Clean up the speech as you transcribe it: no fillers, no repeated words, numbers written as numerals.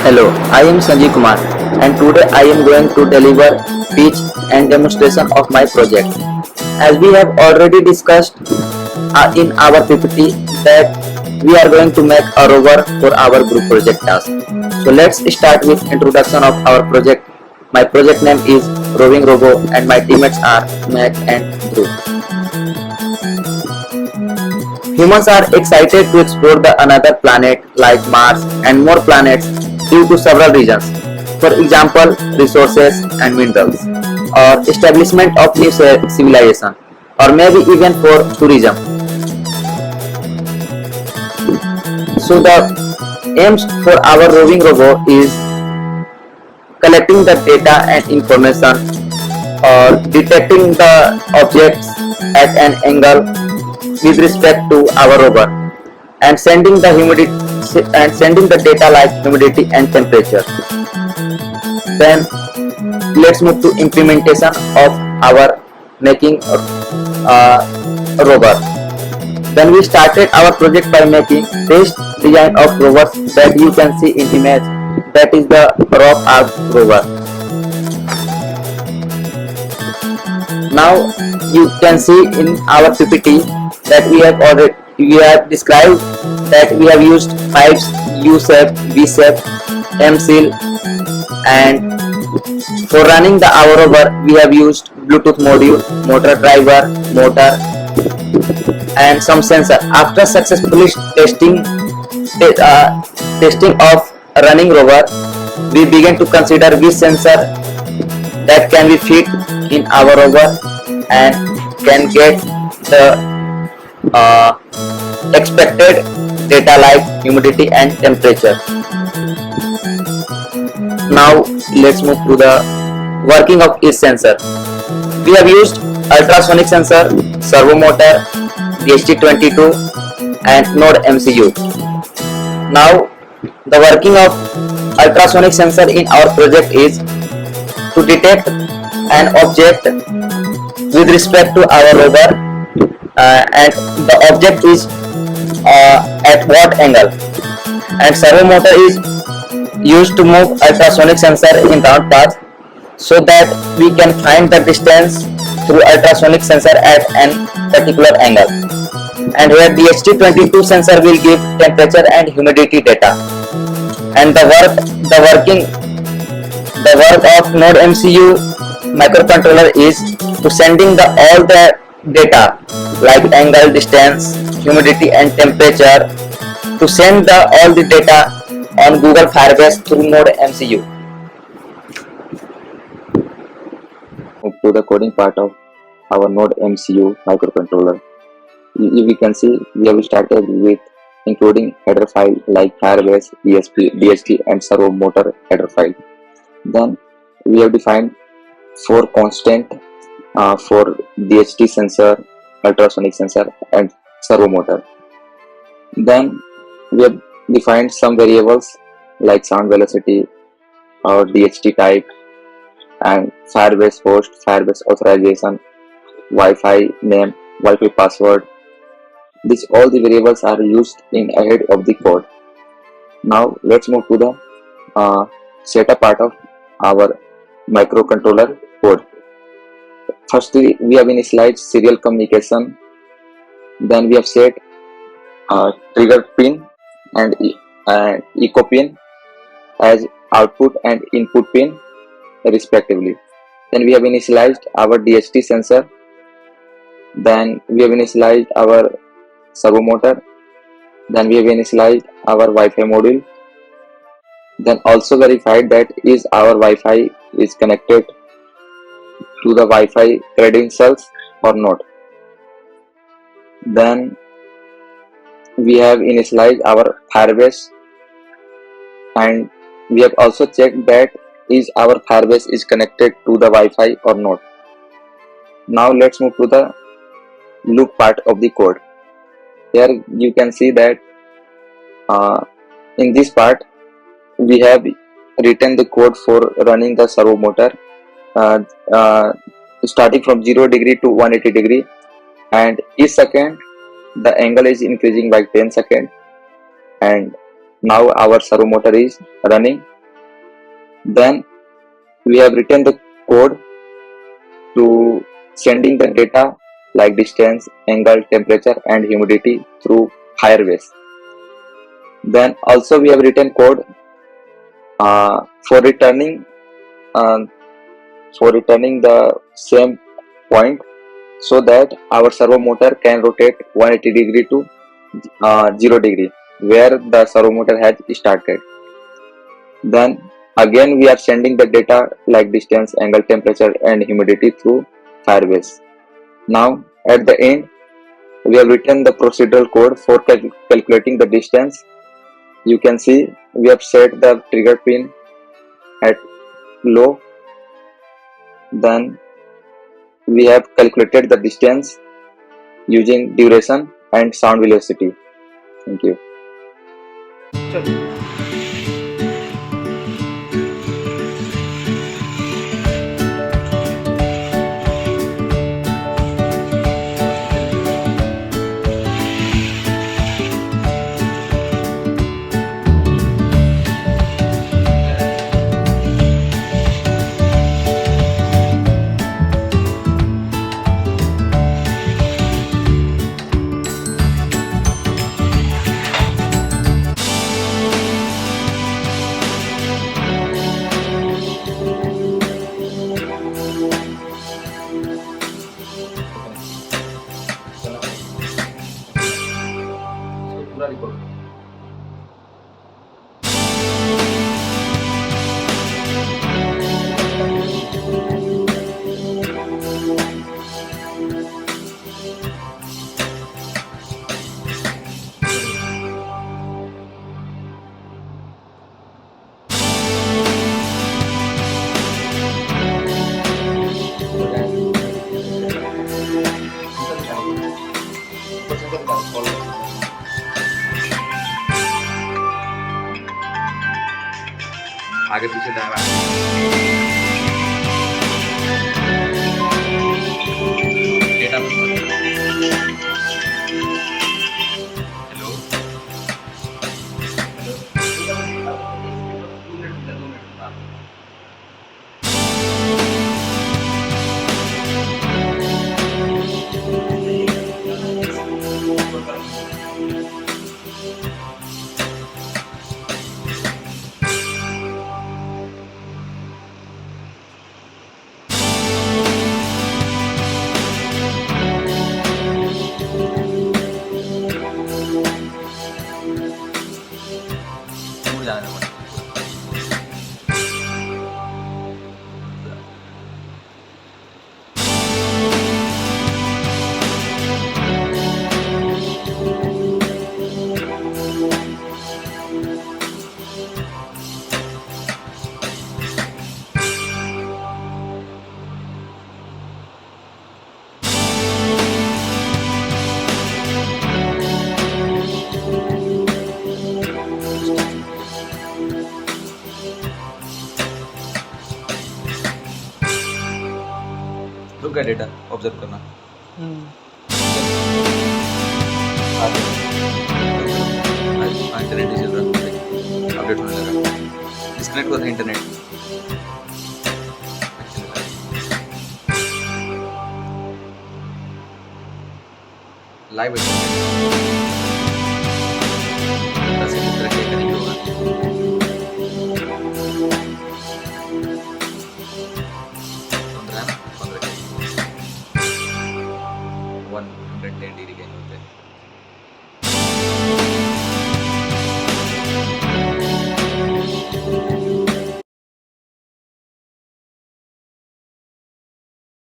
Hello, I am Sanjeev Kumar and today I am going to deliver pitch and demonstration of my project. As we have already discussed in our PPT that we are going to make a rover for our group project task. So let's start with introduction of our project. My project name is Roving Robo and my teammates are Mac and Dhruv. Humans are excited to explore the another planet like Mars and more planets due to several reasons. For example, resources and minerals, or establishment of new civilization, or maybe even for tourism. So the aims for our roving robot is collecting the data and information or detecting the objects at an angle with respect to our rover and sending the data like humidity and temperature. Then let's move to implementation of our making rover. Then we started our project by making test design of rovers that you can see in image, that is the rock arc rover. Now you can see in our PPT that we have described that we have used pipes U-shape, V-shape, M-seal, and for running the our rover we have used Bluetooth module, motor driver, motor, and some sensor. After successfully testing of running rover, we begin to consider which sensor that can be fit in our rover and can get the expected data like humidity and temperature. Now let's move to the working of each sensor. We have used ultrasonic sensor, servo motor, DHT22 and Node MCU. Now the working of ultrasonic sensor in our project is to detect an object with respect to our rover and the object is at what angle, and servo motor is used to move ultrasonic sensor in round path so that we can find the distance through ultrasonic sensor at an particular angle, and where DHT22 sensor will give temperature and humidity data, and the work of Node MCU microcontroller is to sending all the data like angle, distance, humidity and temperature, to send all the data on Google Firebase through Node MCU. Move to the coding part of our Node MCU microcontroller. We can see we have started with including header file like Firebase, ESP, DHT and servo motor header file. Then we have defined 4 constant for DHT sensor, ultrasonic sensor and servo motor. Then we have defined some variables like sound velocity or DHT type and Firebase host, Firebase authorization, Wi-Fi name, Wi-Fi password. These all the variables are used in ahead of the code. Now let's move to the setup part of our microcontroller code. Firstly, we have initialized serial communication. Then we have set trigger pin and echo pin as output and input pin respectively. Then we have initialized our DHT sensor. Then we have initialized our servo motor. Then we have initialized our Wi-Fi module. Then also verified that is our Wi-Fi is connected to the Wi-Fi credentials or not. Then we have initialized our Firebase and we have also checked that is our Firebase is connected to the Wi-Fi or not. Now let's move to the loop part of the code. Here you can see that in this part we have written the code for running the servo motor starting from 0 degree to 180 degree, and each second the angle is increasing by 10 seconds, and now our servo motor is running Then we have written the code to sending the data like distance, angle, temperature and humidity through Firebase. Then also we have written code for returning uh, the same point so that our servo motor can rotate 180 degree to 0 degree where the servo motor has started. Then again we are sending the data like distance, angle, temperature and humidity through Firebase. Now at the end we have written the procedural code for calculating the distance. You can see we have set the trigger pin at low. Then we have calculated the distance using duration and sound velocity. Thank you. आगे पीछे दाएं बाएं data hello दूर जाने दो रुक गया data observe करना इंटरनेट चल रहा अपडेट होने लगा डिस्कनेक्ट हुआ था इंटरनेट लाइव कनेक्ट होगा 110 डिग्री